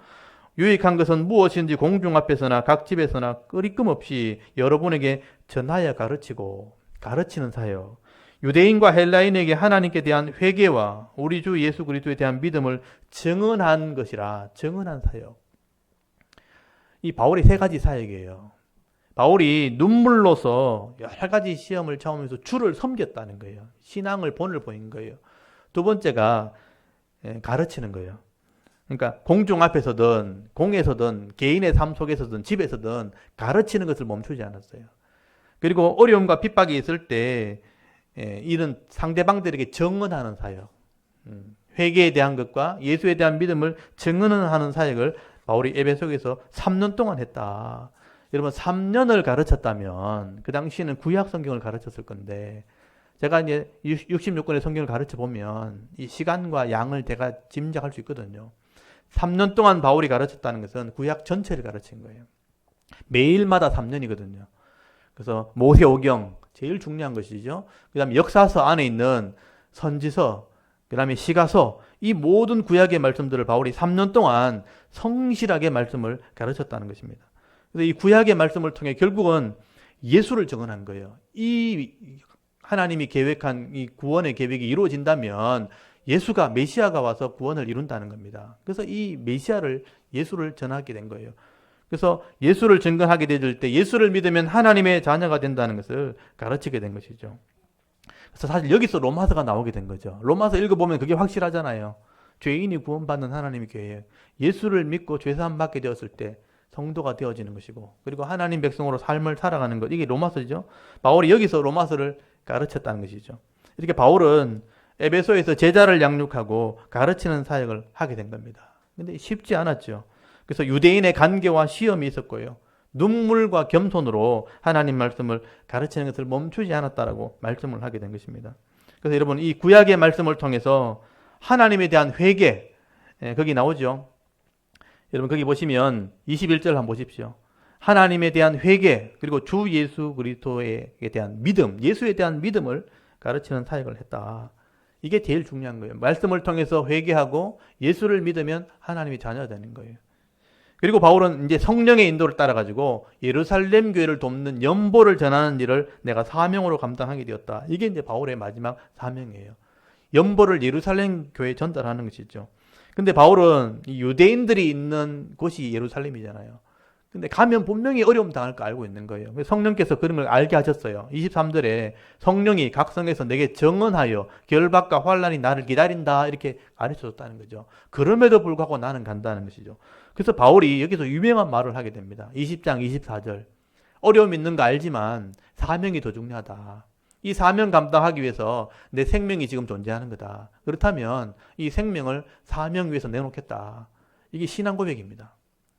유익한 것은 무엇인지 공중 앞에서나 각 집에서나 끊임 없이 여러분에게 전하여 가르치는 사역. 유대인과 헬라인에게 하나님께 대한 회개와 우리 주 예수 그리스도에 대한 믿음을 증언한 것이라. 증언한 사역. 이 바울의 세 가지 사역이에요. 바울이 눈물로서 여러 가지 시험을 참으면서 주를 섬겼다는 거예요. 신앙을 본을 보인 거예요. 두 번째가 가르치는 거예요. 그러니까 공중 앞에서든 공에서든 개인의 삶 속에서든 집에서든 가르치는 것을 멈추지 않았어요. 그리고 어려움과 핍박이 있을 때 이런 상대방들에게 증언하는 사역, 회개에 대한 것과 예수에 대한 믿음을 증언하는 사역을 바울이 에베소에서 3년 동안 했다. 여러분 3년을 가르쳤다면 그 당시에는 구약 성경을 가르쳤을 건데 제가 이제 66권의 성경을 가르쳐 보면 이 시간과 양을 제가 짐작할 수 있거든요. 3년 동안 바울이 가르쳤다는 것은 구약 전체를 가르친 거예요. 매일마다 3년이거든요. 그래서 모세오경 제일 중요한 것이죠. 그 다음에 역사서 안에 있는 선지서, 그 다음에 시가서, 이 모든 구약의 말씀들을 바울이 3년 동안 성실하게 말씀을 가르쳤다는 것입니다. 그래서 이 구약의 말씀을 통해 결국은 예수를 증언한 거예요. 이 하나님이 계획한 이 구원의 계획이 이루어진다면 예수가 메시아가 와서 구원을 이룬다는 겁니다. 그래서 이 메시아를 예수를 전하게 된 거예요. 그래서 예수를 증거하게 될 때 예수를 믿으면 하나님의 자녀가 된다는 것을 가르치게 된 것이죠. 그래서 사실 여기서 로마서가 나오게 된 거죠. 로마서 읽어보면 그게 확실하잖아요. 죄인이 구원받는 하나님의 계획, 예수를 믿고 죄사함 받게 되었을 때 성도가 되어지는 것이고, 그리고 하나님 백성으로 삶을 살아가는 것, 이게 로마서죠. 바울이 여기서 로마서를 가르쳤다는 것이죠. 이렇게 바울은 에베소에서 제자를 양육하고 가르치는 사역을 하게 된 겁니다. 근데 쉽지 않았죠. 그래서 유대인의 간계와 시험이 있었고요. 눈물과 겸손으로 하나님 말씀을 가르치는 것을 멈추지 않았다라고 말씀을 하게 된 것입니다. 그래서 여러분 이 구약의 말씀을 통해서 하나님에 대한 회개, 거기 나오죠. 여러분 거기 보시면 21절 한번 보십시오. 하나님에 대한 회개, 그리고 주 예수 그리스도에 대한 믿음, 예수에 대한 믿음을 가르치는 사역을 했다. 이게 제일 중요한 거예요. 말씀을 통해서 회개하고 예수를 믿으면 하나님이 자녀가 되는 거예요. 그리고 바울은 이제 성령의 인도를 따라가지고 예루살렘 교회를 돕는 연보를 전하는 일을 내가 사명으로 감당하게 되었다. 이게 이제 바울의 마지막 사명이에요. 연보를 예루살렘 교회에 전달하는 것이죠. 근데 바울은 이 유대인들이 있는 곳이 예루살렘이잖아요. 근데 가면 분명히 어려움 당할 거 알고 있는 거예요. 성령께서 그런 걸 알게 하셨어요. 23절에 성령이 각성해서 내게 증언하여 결박과 환난이 나를 기다린다 이렇게 가르쳐줬다는 거죠. 그럼에도 불구하고 나는 간다는 것이죠. 그래서 바울이 여기서 유명한 말을 하게 됩니다. 20장 24절. 어려움 있는 거 알지만 사명이 더 중요하다. 이 사명 감당하기 위해서 내 생명이 지금 존재하는 거다. 그렇다면 이 생명을 사명 위해서 내놓겠다. 이게 신앙 고백입니다.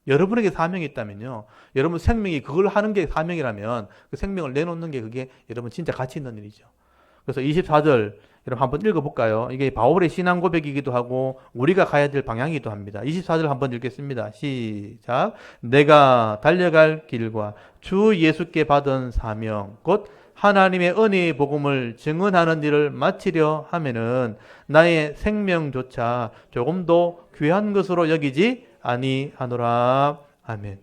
여러분에게 사명이 있다면요. 여러분 생명이 그걸 하는 게 사명이라면 그 생명을 내놓는 게 그게 여러분 진짜 가치 있는 일이죠. 그래서 24절 여러분 한번 읽어볼까요? 이게 바울의 신앙 고백이기도 하고 우리가 가야 될 방향이기도 합니다. 24절 한번 읽겠습니다. 시작. 내가 달려갈 길과 주 예수께 받은 사명 곧 하나님의 은혜의 복음을 증언하는 일을 마치려 하면은 나의 생명조차 조금도 귀한 것으로 여기지 아니하노라. 아멘.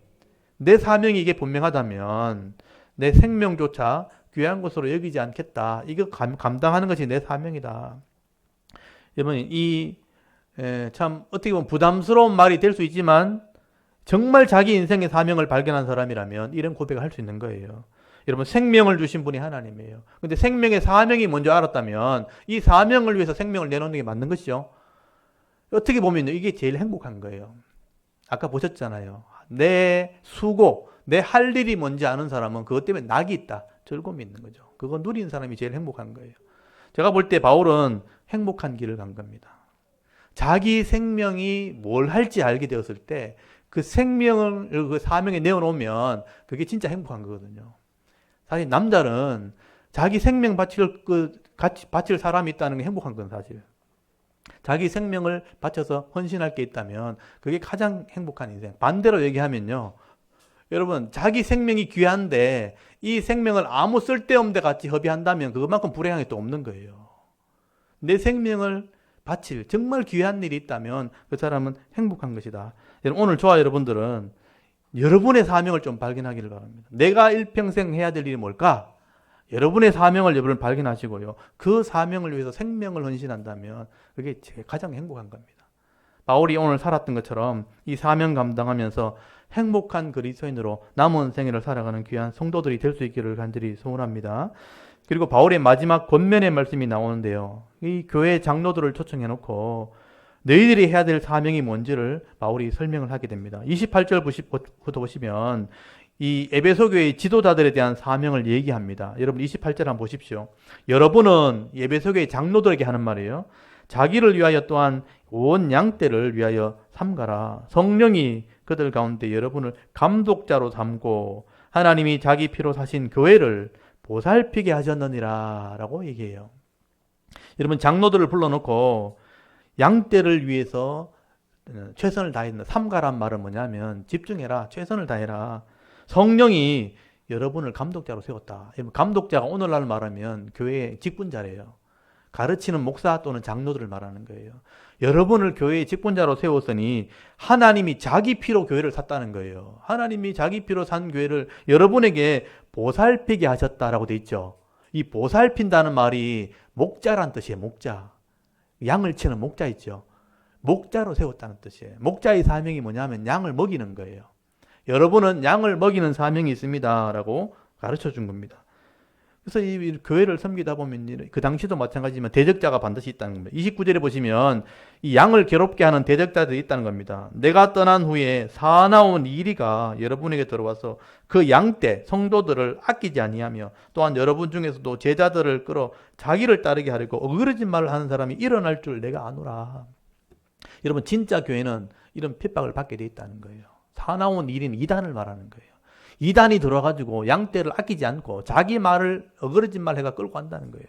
내 사명이 이게 분명하다면 내 생명조차 귀한 것으로 여기지 않겠다. 이거 감당하는 것이 내 사명이다. 여러분 이 참 어떻게 보면 부담스러운 말이 될 수 있지만 정말 자기 인생의 사명을 발견한 사람이라면 이런 고백을 할 수 있는 거예요. 여러분 생명을 주신 분이 하나님이에요. 근데 생명의 사명이 먼저 알았다면 이 사명을 위해서 생명을 내놓는 게 맞는 것이죠. 어떻게 보면 이게 제일 행복한 거예요. 아까 보셨잖아요. 내 수고, 내 할 일이 뭔지 아는 사람은 그것 때문에 낙이 있다. 즐거움이 있는 거죠. 그거 누린 사람이 제일 행복한 거예요. 제가 볼 때 바울은 행복한 길을 간 겁니다. 자기 생명이 뭘 할지 알게 되었을 때 그 생명을 그 사명에 내어놓으면 그게 진짜 행복한 거거든요. 사실 남자는 자기 생명 바칠 사람이 있다는 게 행복한 건 사실. 자기 생명을 바쳐서 헌신할 게 있다면 그게 가장 행복한 인생. 반대로 얘기하면요. 여러분 자기 생명이 귀한데 이 생명을 아무 쓸데없는 데 같이 허비한다면 그것만큼 불행한 게 또 없는 거예요. 내 생명을 바칠 정말 귀한 일이 있다면 그 사람은 행복한 것이다. 오늘 저와 여러분들은 여러분의 사명을 좀 발견하기를 바랍니다. 내가 일평생 해야 될 일이 뭘까? 여러분의 사명을 여러분 발견하시고요. 그 사명을 위해서 생명을 헌신한다면 그게 가장 행복한 겁니다. 바울이 오늘 살았던 것처럼 이 사명 감당하면서 행복한 그리스도인으로 남은 생애를 살아가는 귀한 성도들이 될 수 있기를 간절히 소원합니다. 그리고 바울의 마지막 권면의 말씀이 나오는데요. 이 교회 장로들을 초청해 놓고 너희들이 해야 될 사명이 뭔지를 바울이 설명을 하게 됩니다. 28절부터 보시면 이 에베소 교회의 지도자들에 대한 사명을 얘기합니다. 여러분 28절 한번 보십시오. 여러분은 에베소 교회 장로들에게 하는 말이에요. 자기를 위하여 또한 온 양떼를 위하여 삼가라. 성령이 그들 가운데 여러분을 감독자로 삼고 하나님이 자기 피로 사신 교회를 보살피게 하셨느니라 라고 얘기해요. 여러분 장로들을 불러놓고 양떼를 위해서 최선을 다했다. 삼가란 말은 뭐냐면 집중해라. 최선을 다해라. 성령이 여러분을 감독자로 세웠다. 감독자가 오늘날 말하면 교회의 직분자래요. 가르치는 목사 또는 장로들을 말하는 거예요. 여러분을 교회의 직분자로 세웠으니 하나님이 자기 피로 교회를 샀다는 거예요. 하나님이 자기 피로 산 교회를 여러분에게 보살피게 하셨다라고 돼 있죠. 이 보살핀다는 말이 목자란 뜻이에요. 목자. 양을 치는 목자 있죠. 목자로 세웠다는 뜻이에요. 목자의 사명이 뭐냐면 양을 먹이는 거예요. 여러분은 양을 먹이는 사명이 있습니다 라고 가르쳐 준 겁니다. 그래서 이 교회를 섬기다 보면 그 당시도 마찬가지지만 대적자가 반드시 있다는 겁니다. 29절에 보시면 이 양을 괴롭게 하는 대적자들이 있다는 겁니다. 내가 떠난 후에 사나운 이리가 여러분에게 들어와서 그 양떼 성도들을 아끼지 아니하며 또한 여러분 중에서도 제자들을 끌어 자기를 따르게 하려고 어그러진 말을 하는 사람이 일어날 줄 내가 아노라. 여러분 진짜 교회는 이런 핍박을 받게 돼 있다는 거예요. 사나운 일인 이단을 말하는 거예요. 이단이 들어가지고 양떼를 아끼지 않고 자기 말을 어그러진 말 해가 끌고 간다는 거예요.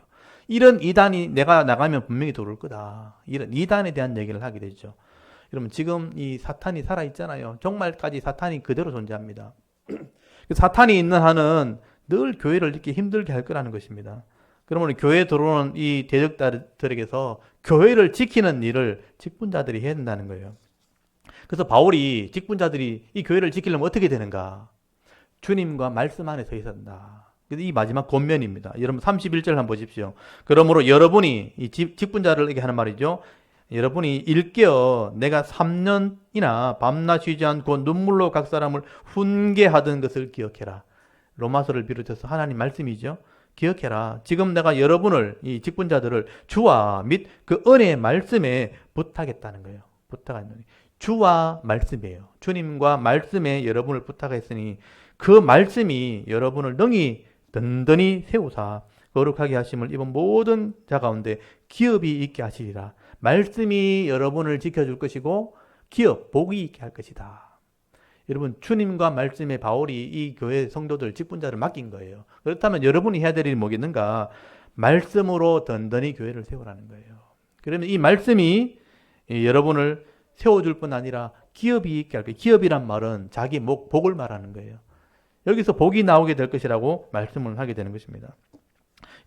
이런 이단이 내가 나가면 분명히 들어올 거다. 이런 이단에 대한 얘기를 하게 되죠. 여러분 지금 이 사탄이 살아있잖아요. 정말까지 사탄이 그대로 존재합니다. 사탄이 있는 한은 늘 교회를 이렇게 힘들게 할 거라는 것입니다. 그러면 교회에 들어오는 이 대적자들에게서 교회를 지키는 일을 직분자들이 해야 된다는 거예요. 그래서 바울이 직분자들이 이 교회를 지키려면 어떻게 되는가? 주님과 말씀 안에 서 있어야 한다. 이 마지막 권면입니다. 여러분 31절 한번 보십시오. 그러므로 여러분이 이 직분자들에게 하는 말이죠. 여러분이 일깨어 내가 3년이나 밤낮 쉬지 않고 눈물로 각 사람을 훈계하던 것을 기억해라. 로마서를 비롯해서 하나님 말씀이죠. 기억해라. 지금 내가 여러분을 이 직분자들을 주와 및 그 은혜의 말씀에 부탁했다는 거예요. 부탁하는 주와 말씀이에요. 주님과 말씀에 여러분을 부탁했으니 그 말씀이 여러분을 능히 든든히 세우사 거룩하게 하심을 입은 모든 자 가운데 기업이 있게 하시리라. 말씀이 여러분을 지켜줄 것이고 기업, 복이 있게 할 것이다. 여러분 주님과 말씀에 바울이 이 교회 성도들 직분자를 맡긴 거예요. 그렇다면 여러분이 해야 될 일이 뭐겠는가? 말씀으로 든든히 교회를 세우라는 거예요. 그러면 이 말씀이 여러분을 세워줄 뿐 아니라 기업이 있게 할 거예요. 기업이란 말은 자기 복을 말하는 거예요. 여기서 복이 나오게 될 것이라고 말씀을 하게 되는 것입니다.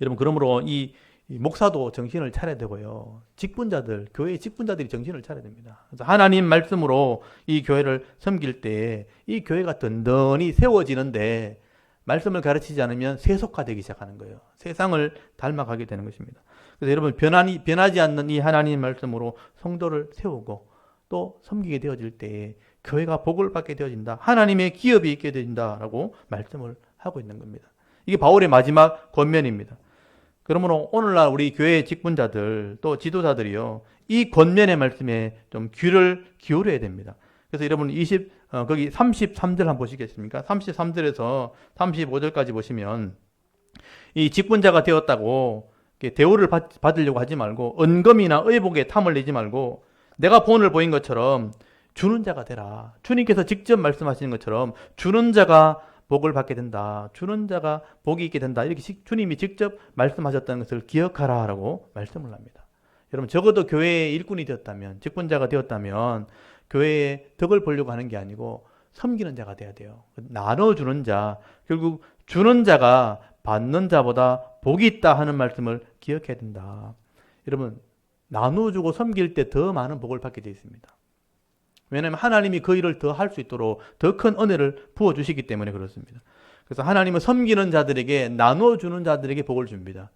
여러분 그러므로 이 목사도 정신을 차려야 되고요. 직분자들, 교회의 직분자들이 정신을 차려야 됩니다. 그래서 하나님 말씀으로 이 교회를 섬길 때 이 교회가 든든히 세워지는데 말씀을 가르치지 않으면 세속화되기 시작하는 거예요. 세상을 닮아가게 되는 것입니다. 그래서 여러분 변하지 않는 이 하나님 말씀으로 성도를 세우고 또 섬기게 되어질 때 교회가 복을 받게 되어진다. 하나님의 기업이 있게 되어진다라고 말씀을 하고 있는 겁니다. 이게 바울의 마지막 권면입니다. 그러므로 오늘날 우리 교회의 직분자들 또 지도자들이요. 이 권면의 말씀에 좀 귀를 기울여야 됩니다. 그래서 여러분 거기 33절 한번 보시겠습니까? 33절에서 35절까지 보시면 이 직분자가 되었다고 대우를 받으려고 하지 말고 은검이나 의복에 탐을 내지 말고 내가 본을 보인 것처럼 주는 자가 되라. 주님께서 직접 말씀하시는 것처럼 주는 자가 복을 받게 된다. 주는 자가 복이 있게 된다. 이렇게 주님이 직접 말씀하셨다는 것을 기억하라라고 말씀을 합니다. 여러분 적어도 교회의 일꾼이 되었다면 직분자가 되었다면 교회의 덕을 보려고 하는 게 아니고 섬기는 자가 돼야 돼요. 나눠주는 자, 결국 주는 자가 받는 자보다 복이 있다 하는 말씀을 기억해야 된다. 여러분 나눠주고 섬길 때 더 많은 복을 받게 되어 있습니다. 왜냐하면 하나님이 그 일을 더 할 수 있도록 더 큰 은혜를 부어주시기 때문에 그렇습니다. 그래서 하나님은 섬기는 자들에게 나눠주는 자들에게 복을 줍니다.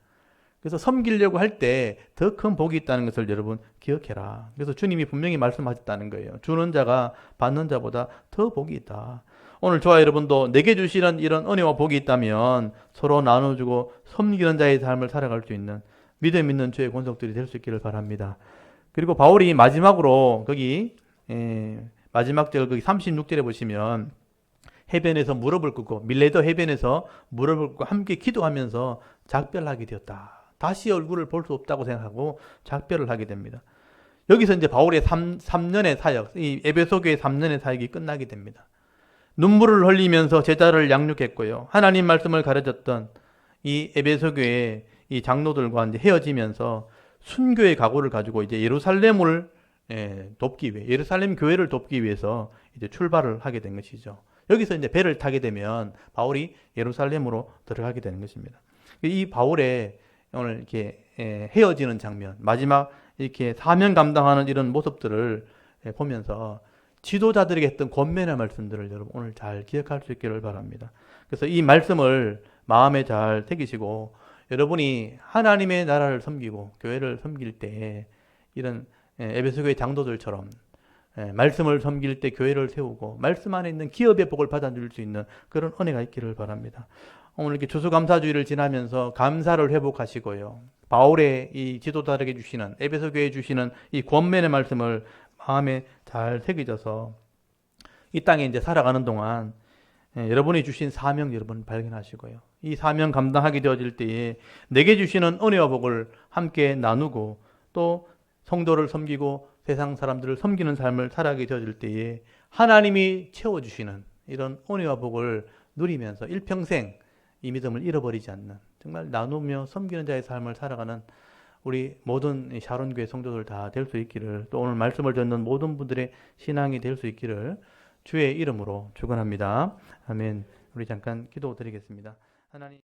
그래서 섬기려고 할 때 더 큰 복이 있다는 것을 여러분 기억해라. 그래서 주님이 분명히 말씀하셨다는 거예요. 주는 자가 받는 자보다 더 복이 있다. 오늘 저와 여러분도 내게 주시는 이런 은혜와 복이 있다면 서로 나눠주고 섬기는 자의 삶을 살아갈 수 있는 믿음 있는 주의 권속들이 될 수 있기를 바랍니다. 그리고 바울이 마지막으로 거기 마지막 절 거기 36절에 보시면 해변에서 무릎을 꿇고 밀레도 해변에서 무릎을 꿇고 함께 기도하면서 작별하게 되었다. 다시 얼굴을 볼 수 없다고 생각하고 작별을 하게 됩니다. 여기서 이제 바울의 3년의 사역, 이 에베소 교회 3년의 사역이 끝나게 됩니다. 눈물을 흘리면서 제자를 양육했고요. 하나님 말씀을 가르쳤던 이 에베소 교회 이 장로들과 이제 헤어지면서 순교의 각오를 가지고 이제 예루살렘을 돕기 위해, 예루살렘 교회를 돕기 위해서 이제 출발을 하게 된 것이죠. 여기서 이제 배를 타게 되면 바울이 예루살렘으로 들어가게 되는 것입니다. 이 바울의 오늘 이렇게 헤어지는 장면, 마지막 이렇게 사명 감당하는 이런 모습들을 보면서 지도자들에게 했던 권면의 말씀들을 여러분 오늘 잘 기억할 수 있기를 바랍니다. 그래서 이 말씀을 마음에 잘 새기시고 여러분이 하나님의 나라를 섬기고 교회를 섬길 때 이런 에베소 교회 장도들처럼 말씀을 섬길 때 교회를 세우고 말씀 안에 있는 기업의 복을 받아들일 수 있는 그런 은혜가 있기를 바랍니다. 오늘 이렇게 추수감사주의를 지나면서 감사를 회복하시고요. 바울의 이 지도자에게 주시는 에베소 교회에 주시는 이 권면의 말씀을 마음에 잘 새겨져서 이 땅에 이제 살아가는 동안 여러분이 주신 사명 여러분 발견하시고요. 이 사명 감당하게 되어질 때에 내게 주시는 은혜와 복을 함께 나누고 또 성도를 섬기고 세상 사람들을 섬기는 삶을 살아가게 되어질 때에 하나님이 채워주시는 이런 은혜와 복을 누리면서 일평생 이 믿음을 잃어버리지 않는 정말 나누며 섬기는 자의 삶을 살아가는 우리 모든 샤론교회 성도들 다 될 수 있기를, 또 오늘 말씀을 듣는 모든 분들의 신앙이 될 수 있기를 주의 이름으로 축원합니다. 아멘. 우리 잠깐 기도드리겠습니다. 하나님.